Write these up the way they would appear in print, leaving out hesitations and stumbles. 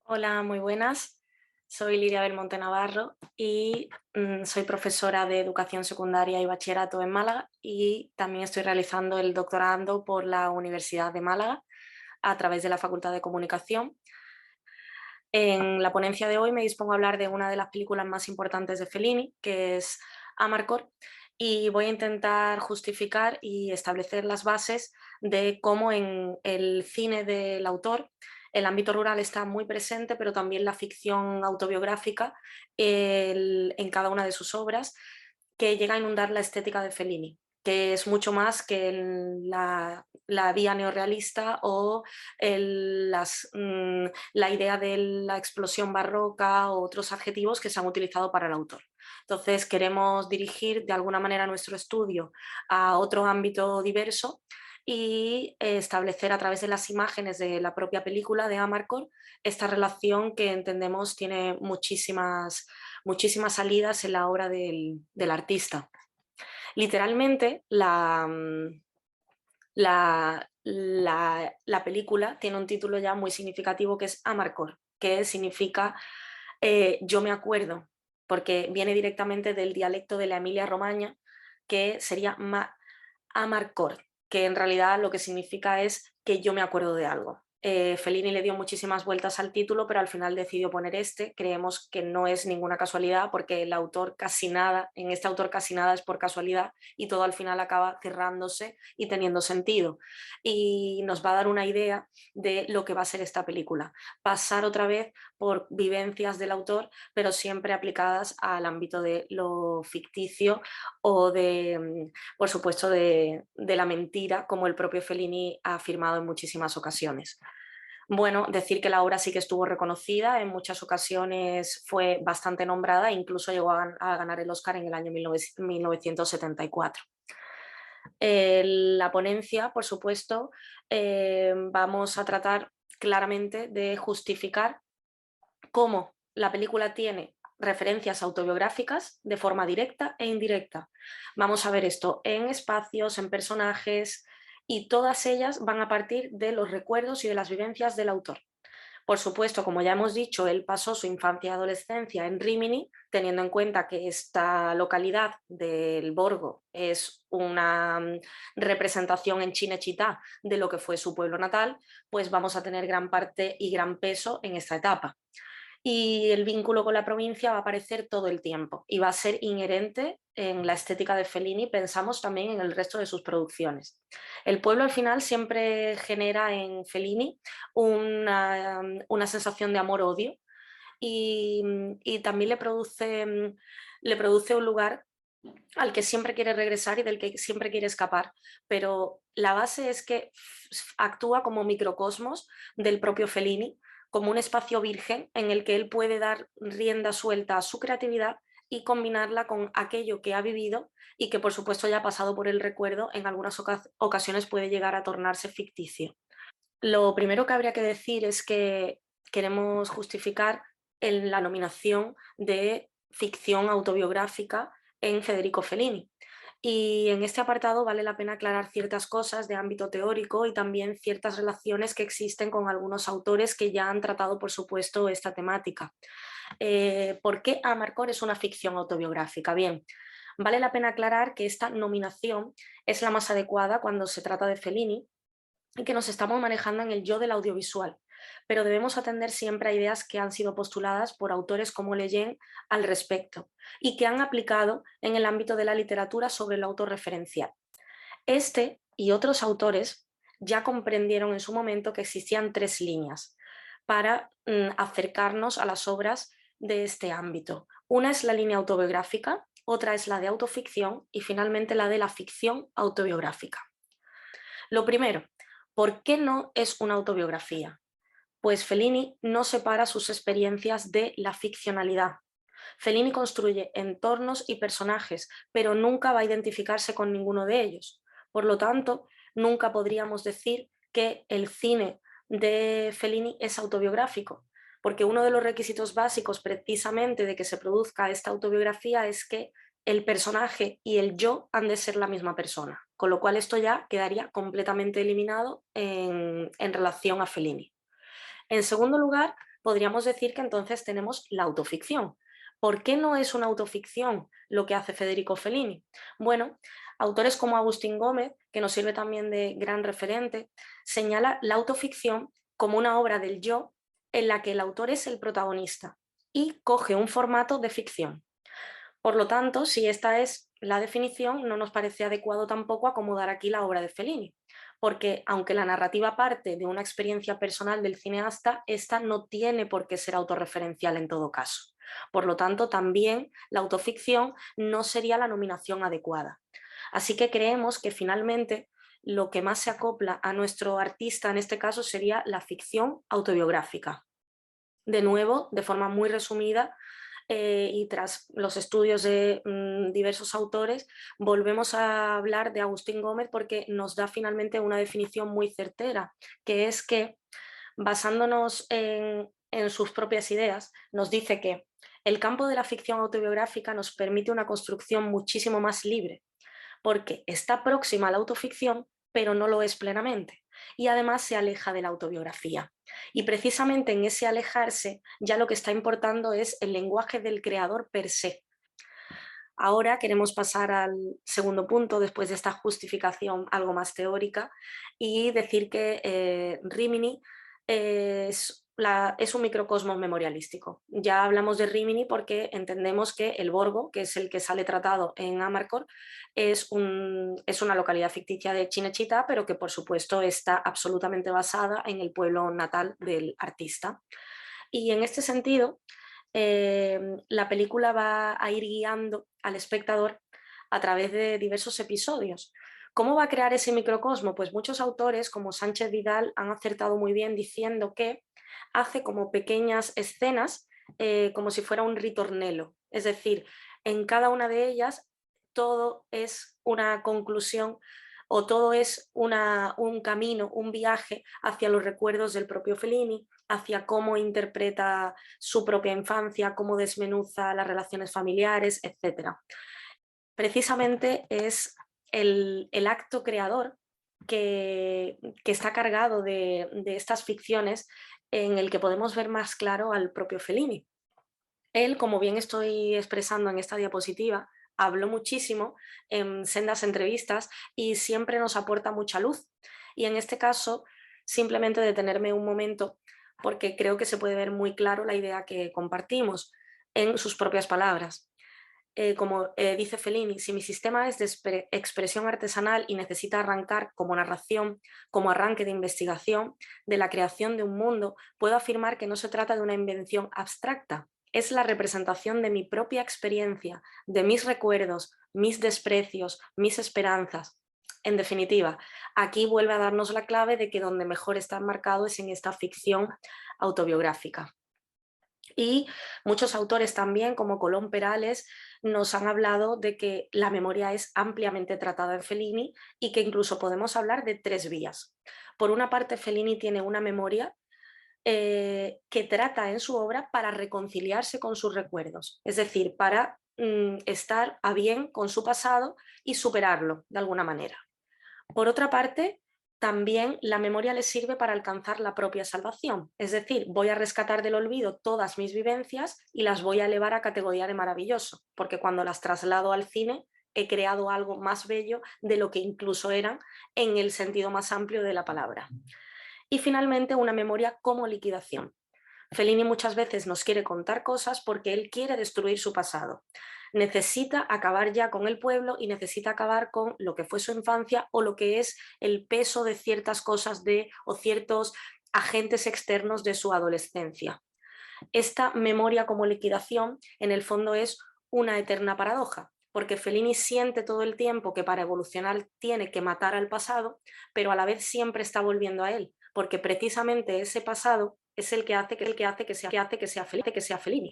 Hola, muy buenas. Soy Lidia Belmonte Navarro y soy profesora de educación secundaria y bachillerato en Málaga y también estoy realizando el doctorando por la Universidad de Málaga a través de la Facultad de Comunicación. En la ponencia de hoy me dispongo a hablar de una de las películas más importantes de Fellini, que es Amarcord, y voy a intentar justificar y establecer las bases de cómo en el cine del autor el ámbito rural está muy presente, pero también la ficción autobiográfica en cada una de sus obras, que llega a inundar la estética de Fellini, que es mucho más que la vía neorrealista o la idea de la explosión barroca o otros adjetivos que se han utilizado para el autor. Entonces queremos dirigir de alguna manera nuestro estudio a otro ámbito diverso y establecer a través de las imágenes de la propia película de Amarcord esta relación que entendemos tiene muchísimas salidas en la obra del artista. Literalmente, la película tiene un título ya muy significativo que es Amarcord, que significa yo me acuerdo, porque viene directamente del dialecto de la Emilia-Romagna, que sería Amarcord, que en realidad lo que significa es que yo me acuerdo de algo. Fellini le dio muchísimas vueltas al título, pero al final decidió poner este. Creemos que no es ninguna casualidad, porque el autor casi nada, en este autor casi nada es por casualidad y todo al final acaba cerrándose y teniendo sentido. Y nos va a dar una idea de lo que va a ser esta película. Pasar otra vez por vivencias del autor, pero siempre aplicadas al ámbito de lo ficticio o por supuesto, de la mentira, como el propio Fellini ha afirmado en muchísimas ocasiones. Bueno, decir que la obra sí que estuvo reconocida, en muchas ocasiones fue bastante nombrada, incluso llegó a ganar el Oscar en el año 1974. La ponencia, por supuesto, vamos a tratar claramente de justificar cómo la película tiene referencias autobiográficas de forma directa e indirecta. Vamos a ver esto en espacios, en personajes, y todas ellas van a partir de los recuerdos y de las vivencias del autor. Por supuesto, como ya hemos dicho, él pasó su infancia y adolescencia en Rímini, teniendo en cuenta que esta localidad del Borgo es una representación en Cinecittà de lo que fue su pueblo natal, pues vamos a tener gran parte y gran peso en esta etapa. Y el vínculo con la provincia va a aparecer todo el tiempo y va a ser inherente en la estética de Fellini, pensamos también en el resto de sus producciones. El pueblo al final siempre genera en Fellini una sensación de amor-odio y también le produce un lugar al que siempre quiere regresar y del que siempre quiere escapar, pero la base es que actúa como microcosmos del propio Fellini, como un espacio virgen en el que él puede dar rienda suelta a su creatividad y combinarla con aquello que ha vivido y que por supuesto ya ha pasado por el recuerdo, en algunas ocasiones puede llegar a tornarse ficticio. Lo primero que habría que decir es que queremos justificar la nominación de ficción autobiográfica en Federico Fellini. Y en este apartado vale la pena aclarar ciertas cosas de ámbito teórico y también ciertas relaciones que existen con algunos autores que ya han tratado, por supuesto, esta temática. ¿Por qué Amarcord es una ficción autobiográfica? Bien, vale la pena aclarar que esta nominación es la más adecuada cuando se trata de Fellini, y que nos estamos manejando en el yo del audiovisual, pero debemos atender siempre a ideas que han sido postuladas por autores como Leyen al respecto y que han aplicado en el ámbito de la literatura sobre el autorreferencial. Este y otros autores ya comprendieron en su momento que existían tres líneas para acercarnos a las obras de este ámbito. Una es la línea autobiográfica, otra es la de autoficción y finalmente la de la ficción autobiográfica. Lo primero, ¿por qué no es una autobiografía? Pues Fellini no separa sus experiencias de la ficcionalidad. Fellini construye entornos y personajes, pero nunca va a identificarse con ninguno de ellos. Por lo tanto, nunca podríamos decir que el cine de Fellini es autobiográfico, porque uno de los requisitos básicos precisamente de que se produzca esta autobiografía es que el personaje y el yo han de ser la misma persona, con lo cual esto ya quedaría completamente eliminado en relación a Fellini. En segundo lugar, podríamos decir que entonces tenemos la autoficción. ¿Por qué no es una autoficción lo que hace Federico Fellini? Bueno, autores como Agustín Gómez, que nos sirve también de gran referente, señala la autoficción como una obra del yo en la que el autor es el protagonista y coge un formato de ficción. Por lo tanto, si esta es la definición, no nos parece adecuado tampoco acomodar aquí la obra de Fellini, porque aunque la narrativa parte de una experiencia personal del cineasta, esta no tiene por qué ser autorreferencial en todo caso. Por lo tanto, también la autoficción no sería la nominación adecuada. Así que creemos que finalmente lo que más se acopla a nuestro artista en este caso sería la ficción autobiográfica. De nuevo, de forma muy resumida, y tras los estudios de diversos autores, volvemos a hablar de Agustín Gómez porque nos da finalmente una definición muy certera, que es que, basándonos en sus propias ideas, nos dice que el campo de la ficción autobiográfica nos permite una construcción muchísimo más libre, porque está próxima a la autoficción, pero no lo es plenamente. Y además se aleja de la autobiografía. Y precisamente en ese alejarse, ya lo que está importando es el lenguaje del creador per se. Ahora queremos pasar al segundo punto, después de esta justificación algo más teórica, y decir que Rimini es un microcosmos memorialístico. Ya hablamos de Rimini porque entendemos que el Borgo, que es el que sale tratado en Amarcord, es una localidad ficticia de Cinecittà, pero que por supuesto está absolutamente basada en el pueblo natal del artista. Y en este sentido, la película va a ir guiando al espectador a través de diversos episodios. ¿Cómo va a crear ese microcosmo? Pues muchos autores, como Sánchez Vidal, han acertado muy bien diciendo que hace como pequeñas escenas, como si fuera un ritornello. Es decir, en cada una de ellas todo es una conclusión o todo es un camino, un viaje hacia los recuerdos del propio Fellini, hacia cómo interpreta su propia infancia, cómo desmenuza las relaciones familiares, etc. Precisamente es el acto creador que está cargado de estas ficciones en el que podemos ver más claro al propio Fellini. Él, como bien estoy expresando en esta diapositiva, habló muchísimo en sendas entrevistas y siempre nos aporta mucha luz. Y en este caso, simplemente detenerme un momento porque creo que se puede ver muy claro la idea que compartimos en sus propias palabras. Como dice Fellini, si mi sistema es de expresión artesanal y necesita arrancar como narración, como arranque de investigación, de la creación de un mundo, puedo afirmar que no se trata de una invención abstracta, es la representación de mi propia experiencia, de mis recuerdos, mis desprecios, mis esperanzas. En definitiva, aquí vuelve a darnos la clave de que donde mejor está marcado es en esta ficción autobiográfica. Y muchos autores también, como Colón Perales, nos han hablado de que la memoria es ampliamente tratada en Fellini y que incluso podemos hablar de tres vías. Por una parte, Fellini tiene una memoria que trata en su obra para reconciliarse con sus recuerdos, es decir, para estar a bien con su pasado y superarlo de alguna manera. Por otra parte, también la memoria le sirve para alcanzar la propia salvación, es decir, voy a rescatar del olvido todas mis vivencias y las voy a elevar a categoría de maravilloso, porque cuando las traslado al cine he creado algo más bello de lo que incluso eran en el sentido más amplio de la palabra. Y finalmente, una memoria como liquidación. Fellini muchas veces nos quiere contar cosas porque él quiere destruir su pasado. Necesita acabar ya con el pueblo y necesita acabar con lo que fue su infancia o lo que es el peso de ciertas cosas o ciertos agentes externos de su adolescencia. Esta memoria como liquidación en el fondo es una eterna paradoja, porque Fellini siente todo el tiempo que para evolucionar tiene que matar al pasado, pero a la vez siempre está volviendo a él, porque precisamente ese pasado es el que hace que sea Fellini.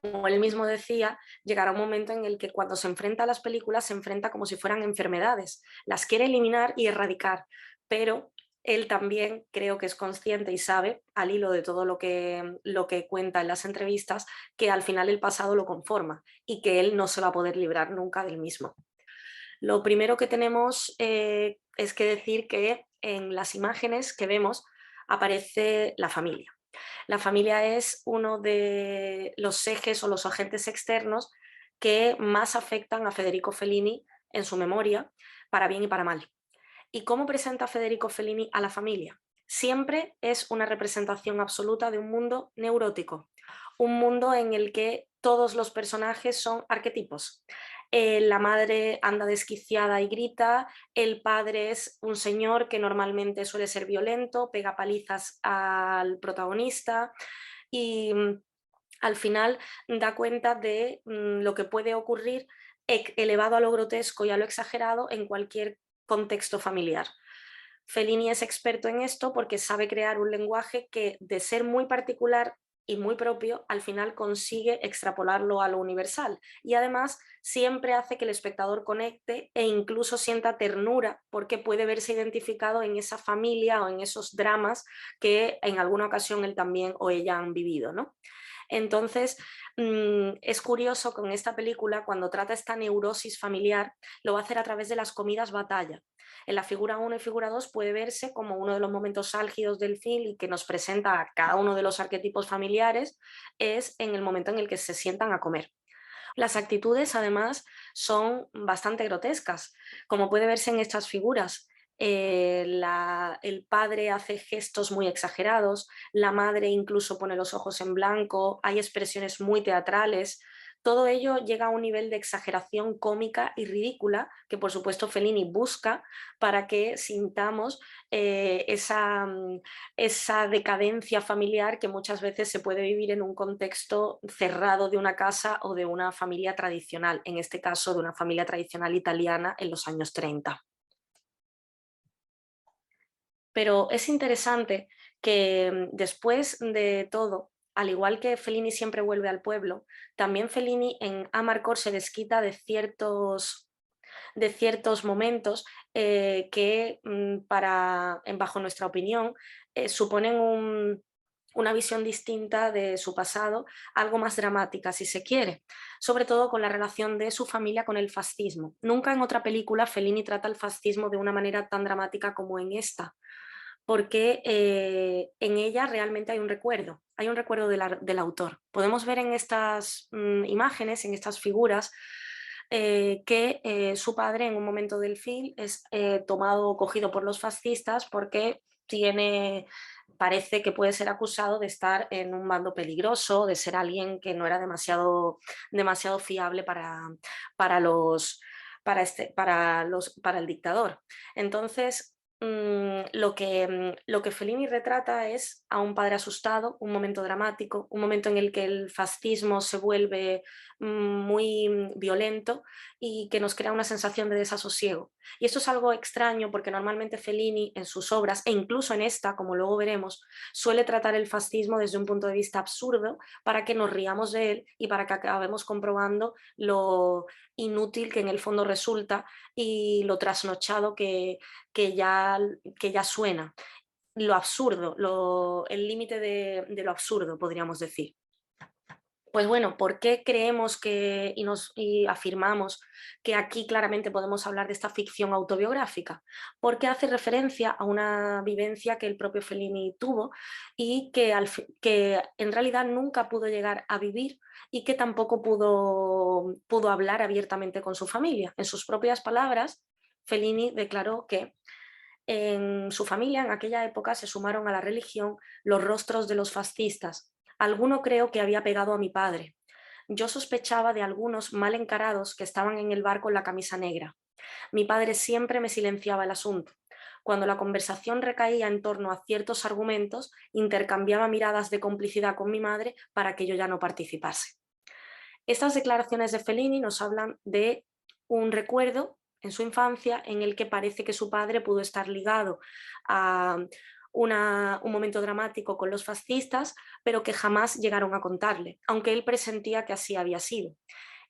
Como él mismo decía, llegará un momento en el que cuando se enfrenta a las películas se enfrenta como si fueran enfermedades, las quiere eliminar y erradicar, pero él también creo que es consciente y sabe, al hilo de todo lo que cuenta en las entrevistas, que al final el pasado lo conforma y que él no se va a poder librar nunca del mismo. Lo primero que tenemos es que decir que en las imágenes que vemos aparece la familia. La familia es uno de los ejes o los agentes externos que más afectan a Federico Fellini en su memoria, para bien y para mal. ¿Y cómo presenta Federico Fellini a la familia? Siempre es una representación absoluta de un mundo neurótico, un mundo en el que todos los personajes son arquetipos. La madre anda desquiciada y grita, el padre es un señor que normalmente suele ser violento, pega palizas al protagonista y al final da cuenta de lo que puede ocurrir elevado a lo grotesco y a lo exagerado en cualquier contexto familiar. Fellini es experto en esto porque sabe crear un lenguaje que, de ser muy particular y muy propio, al final consigue extrapolarlo a lo universal. Y además siempre hace que el espectador conecte e incluso sienta ternura porque puede verse identificado en esa familia o en esos dramas que en alguna ocasión él también o ella han vivido, ¿no? Entonces, es curioso con esta película, cuando trata esta neurosis familiar, lo va a hacer a través de las comidas batalla. En la figura 1 y figura 2 puede verse como uno de los momentos álgidos del film y que nos presenta a cada uno de los arquetipos familiares, es en el momento en el que se sientan a comer. Las actitudes, además, son bastante grotescas, como puede verse en estas figuras. El padre hace gestos muy exagerados, la madre incluso pone los ojos en blanco, hay expresiones muy teatrales. Todo ello llega a un nivel de exageración cómica y ridícula que, por supuesto, Fellini busca para que sintamos eh, esa, mm, esa decadencia familiar que muchas veces se puede vivir en un contexto cerrado de una casa o de una familia tradicional, en este caso de una familia tradicional italiana en los años 30. Pero es interesante que después de todo, al igual que Fellini siempre vuelve al pueblo, también Fellini en Amarcord se desquita de ciertos momentos que, bajo nuestra opinión, suponen una visión distinta de su pasado, algo más dramática, si se quiere, sobre todo con la relación de su familia con el fascismo. Nunca en otra película Fellini trata el fascismo de una manera tan dramática como en esta, porque en ella realmente hay un recuerdo del autor. Podemos ver en estas imágenes, en estas figuras, que su padre en un momento del film es tomado o cogido por los fascistas porque parece que puede ser acusado de estar en un bando peligroso, de ser alguien que no era demasiado fiable para, los, para el dictador. Entonces, lo que Fellini retrata es a un padre asustado, un momento dramático, un momento en el que el fascismo se vuelve muy violento y que nos crea una sensación de desasosiego. Y esto es algo extraño porque normalmente Fellini en sus obras, e incluso en esta, como luego veremos, suele tratar el fascismo desde un punto de vista absurdo para que nos riamos de él y para que acabemos comprobando lo inútil que en el fondo resulta y lo trasnochado que ya, que ya suena, lo absurdo, el límite de lo absurdo, podríamos decir. Pues bueno, ¿por qué creemos y afirmamos que aquí claramente podemos hablar de esta ficción autobiográfica? Porque hace referencia a una vivencia que el propio Fellini tuvo y que en realidad nunca pudo llegar a vivir y que tampoco pudo hablar abiertamente con su familia. En sus propias palabras, Fellini declaró que en su familia en aquella época se sumaron a la religión los rostros de los fascistas. Alguno creo que había pegado a mi padre. Yo sospechaba de algunos mal encarados que estaban en el bar con la camisa negra. Mi padre siempre me silenciaba el asunto. Cuando la conversación recaía en torno a ciertos argumentos, intercambiaba miradas de complicidad con mi madre para que yo ya no participase. Estas declaraciones de Fellini nos hablan de un recuerdo en su infancia en el que parece que su padre pudo estar ligado a un momento dramático con los fascistas, pero que jamás llegaron a contarle, aunque él presentía que así había sido.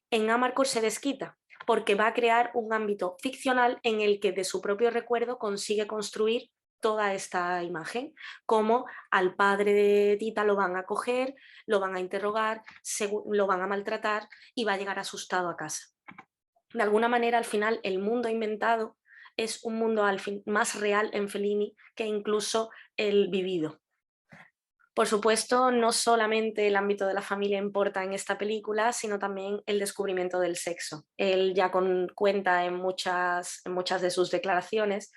En Amarcord se desquita, porque va a crear un ámbito ficcional en el que de su propio recuerdo consigue construir toda esta imagen, como al padre de Tita lo van a coger, lo van a interrogar, lo van a maltratar y va a llegar asustado a casa. De alguna manera, al final, el mundo inventado es un mundo más real en Fellini que incluso el vivido. Por supuesto, no solamente el ámbito de la familia importa en esta película, sino también el descubrimiento del sexo. Él ya cuenta en muchas de sus declaraciones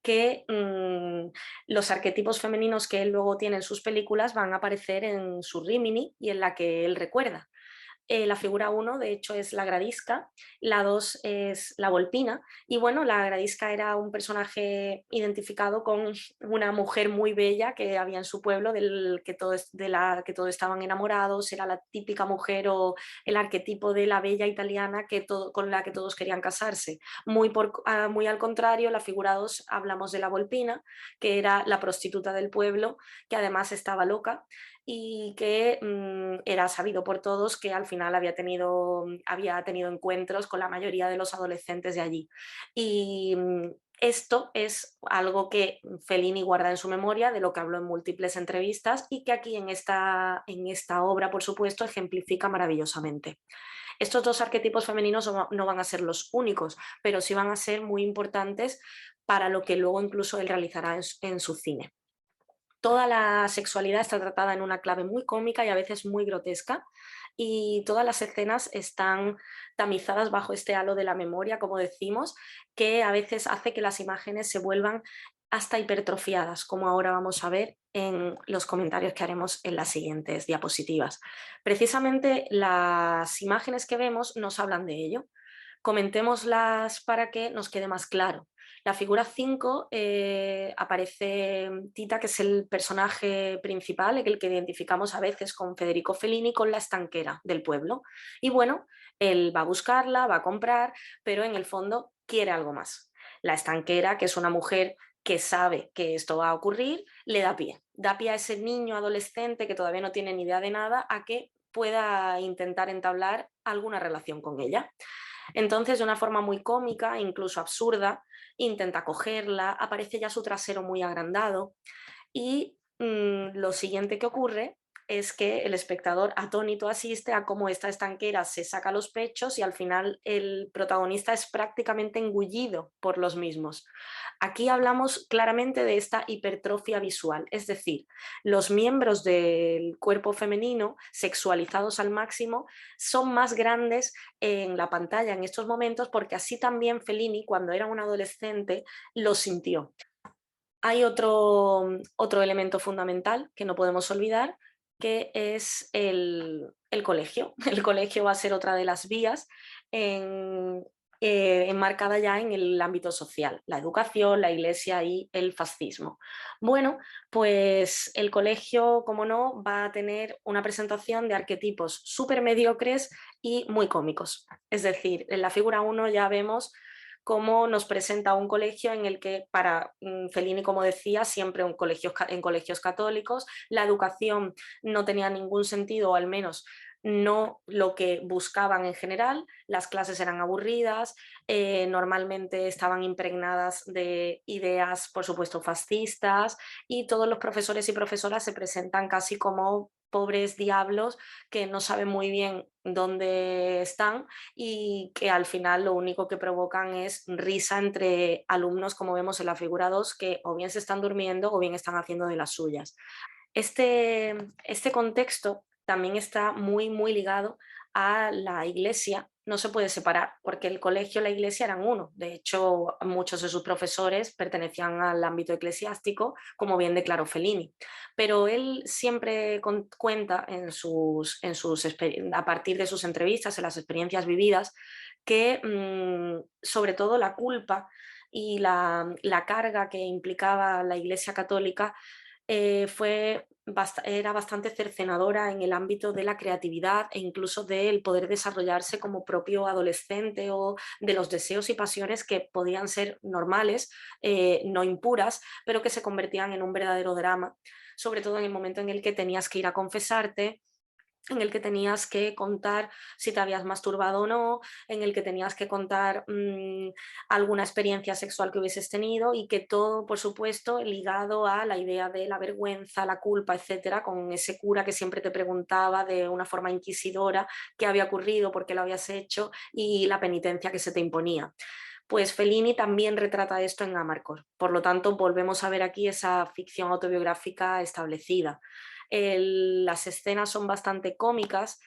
que los arquetipos femeninos que él luego tiene en sus películas van a aparecer en su Rimini y en la que él recuerda. La figura uno, de hecho, es la Gradisca, la 2 es la Volpina, y bueno, la Gradisca era un personaje identificado con una mujer muy bella que había en su pueblo, de la que todos estaban enamorados, era la típica mujer o el arquetipo de la bella italiana con la que todos querían casarse. Muy al contrario, la figura 2 hablamos de la Volpina, que era la prostituta del pueblo, que además estaba loca y que era sabido por todos que al final había tenido encuentros con la mayoría de los adolescentes de allí. Y esto es algo que Fellini guarda en su memoria, de lo que habló en múltiples entrevistas y que aquí en esta obra, por supuesto, ejemplifica maravillosamente. Estos dos arquetipos femeninos no van a ser los únicos, pero sí van a ser muy importantes para lo que luego incluso él realizará en su cine. Toda la sexualidad está tratada en una clave muy cómica y a veces muy grotesca, y todas las escenas están tamizadas bajo este halo de la memoria, como decimos, que a veces hace que las imágenes se vuelvan hasta hipertrofiadas, como ahora vamos a ver en los comentarios que haremos en las siguientes diapositivas. Precisamente las imágenes que vemos nos hablan de ello. Comentémoslas para que nos quede más claro. La figura 5 aparece Tita, que es el personaje principal, el que identificamos a veces con Federico Fellini, con la estanquera del pueblo. Y bueno, él va a buscarla, va a comprar, pero en el fondo quiere algo más. La estanquera, que es una mujer que sabe que esto va a ocurrir, le da pie a ese niño adolescente que todavía no tiene ni idea de nada a que pueda intentar entablar alguna relación con ella. Entonces, de una forma muy cómica, incluso absurda, intenta cogerla, aparece ya su trasero muy agrandado y lo siguiente que ocurre es que el espectador atónito asiste a cómo esta estanquera se saca los pechos y al final el protagonista es prácticamente engullido por los mismos. Aquí hablamos claramente de esta hipertrofia visual, es decir, los miembros del cuerpo femenino sexualizados al máximo son más grandes en la pantalla en estos momentos, porque así también Fellini, cuando era un adolescente, lo sintió. Hay otro elemento fundamental que no podemos olvidar, que es el colegio. El colegio va a ser otra de las vías en, enmarcada ya en el ámbito social, la educación, la iglesia y el fascismo. Bueno, pues el colegio, como no, va a tener una presentación de arquetipos súper mediocres y muy cómicos. Es decir, en la figura 1 ya vemos cómo nos presenta un colegio en el que, para Fellini, como decía, siempre en colegios católicos, la educación no tenía ningún sentido, o al menos no lo que buscaban en general, las clases eran aburridas, normalmente estaban impregnadas de ideas, por supuesto, fascistas, y todos los profesores y profesoras se presentan casi como pobres diablos que no saben muy bien dónde están y que al final lo único que provocan es risa entre alumnos, como vemos en la figura 2, que o bien se están durmiendo o bien están haciendo de las suyas. Este contexto también está muy ligado a la iglesia, no se puede separar, porque el colegio y la iglesia eran uno. De hecho, muchos de sus profesores pertenecían al ámbito eclesiástico, como bien declaró Fellini. Pero él siempre cuenta a partir de sus entrevistas, en las experiencias vividas, que sobre todo la culpa y la carga que implicaba la Iglesia Católica era bastante cercenadora en el ámbito de la creatividad e incluso del poder desarrollarse como propio adolescente, o de los deseos y pasiones que podían ser normales, no impuras, pero que se convertían en un verdadero drama, sobre todo en el momento en el que tenías que ir a confesarte, en el que tenías que contar si te habías masturbado o no, en el que tenías que contar alguna experiencia sexual que hubieses tenido, y que todo, por supuesto, ligado a la idea de la vergüenza, la culpa, etcétera, con ese cura que siempre te preguntaba de una forma inquisidora qué había ocurrido, por qué lo habías hecho y la penitencia que se te imponía. Pues Fellini también retrata esto en Amarcord. Por lo tanto, volvemos a ver aquí esa ficción autobiográfica establecida. Las escenas son bastante cómicas,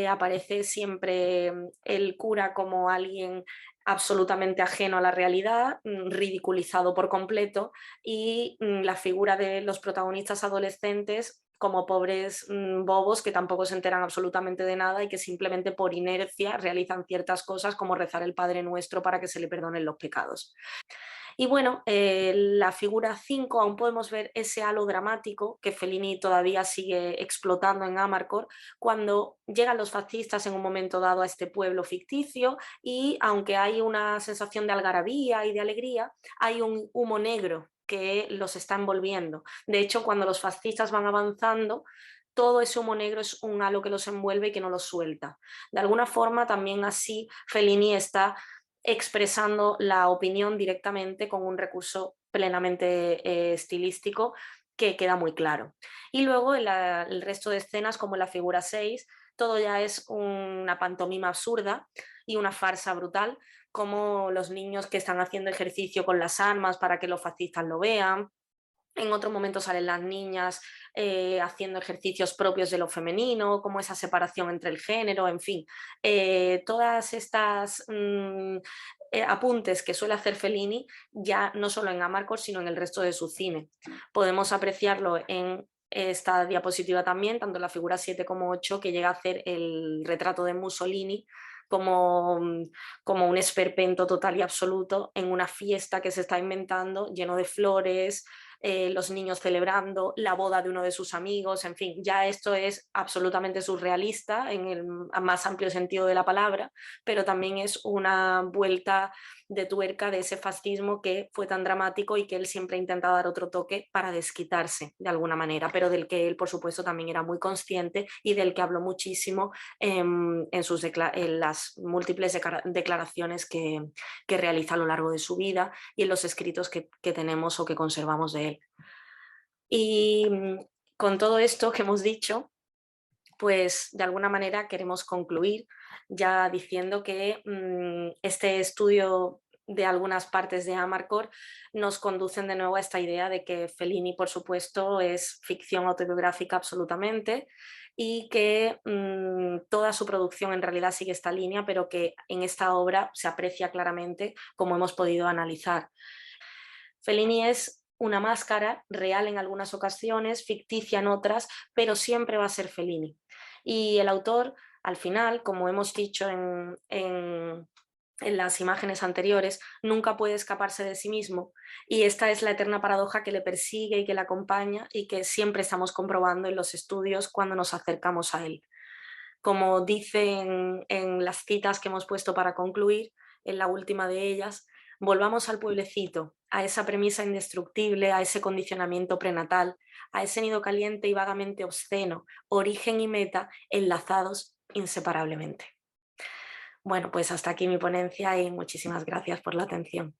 aparece siempre el cura como alguien absolutamente ajeno a la realidad, ridiculizado por completo, y la figura de los protagonistas adolescentes como pobres bobos que tampoco se enteran absolutamente de nada y que simplemente por inercia realizan ciertas cosas como rezar el Padre Nuestro para que se le perdonen los pecados. Y bueno, la figura 5 aún podemos ver ese halo dramático que Fellini todavía sigue explotando en Amarcord cuando llegan los fascistas en un momento dado a este pueblo ficticio y aunque hay una sensación de algarabía y de alegría, hay un humo negro que los está envolviendo. De hecho, cuando los fascistas van avanzando, todo ese humo negro es un halo que los envuelve y que no los suelta. De alguna forma, también así Fellini está expresando la opinión directamente con un recurso plenamente estilístico que queda muy claro. Y luego el resto de escenas, como la figura 6, todo ya es una pantomima absurda y una farsa brutal, como los niños que están haciendo ejercicio con las armas para que los fascistas lo vean. En otro momento salen las niñas haciendo ejercicios propios de lo femenino, como esa separación entre el género, en fin. Todas estas apuntes que suele hacer Fellini, ya no solo en Amarcord, sino en el resto de su cine. Podemos apreciarlo en esta diapositiva también, tanto en la figura 7 como 8, que llega a hacer el retrato de Mussolini como, como un esperpento total y absoluto en una fiesta que se está inventando, lleno de flores, los niños celebrando la boda de uno de sus amigos, en fin, ya esto es absolutamente surrealista en el más amplio sentido de la palabra, pero también es una vuelta de tuerca de ese fascismo que fue tan dramático y que él siempre ha intentado dar otro toque para desquitarse de alguna manera, pero del que él, por supuesto, también era muy consciente y del que habló muchísimo en las múltiples declaraciones que realiza a lo largo de su vida y en los escritos que tenemos o que conservamos de él. Y con todo esto que hemos dicho, pues de alguna manera queremos concluir ya diciendo que este estudio de algunas partes de Amarcord nos conducen de nuevo a esta idea de que Fellini, por supuesto, es ficción autobiográfica absolutamente y que toda su producción en realidad sigue esta línea, pero que en esta obra se aprecia claramente como hemos podido analizar. Fellini es una máscara real en algunas ocasiones, ficticia en otras, pero siempre va a ser Fellini. Y el autor, al final, como hemos dicho en las imágenes anteriores, nunca puede escaparse de sí mismo. Y esta es la eterna paradoja que le persigue y que le acompaña y que siempre estamos comprobando en los estudios cuando nos acercamos a él. Como dicen en las citas que hemos puesto para concluir, en la última de ellas, volvamos al pueblecito, a esa premisa indestructible, a ese condicionamiento prenatal, a ese nido caliente y vagamente obsceno, origen y meta enlazados inseparablemente. Bueno, pues hasta aquí mi ponencia y muchísimas gracias por la atención.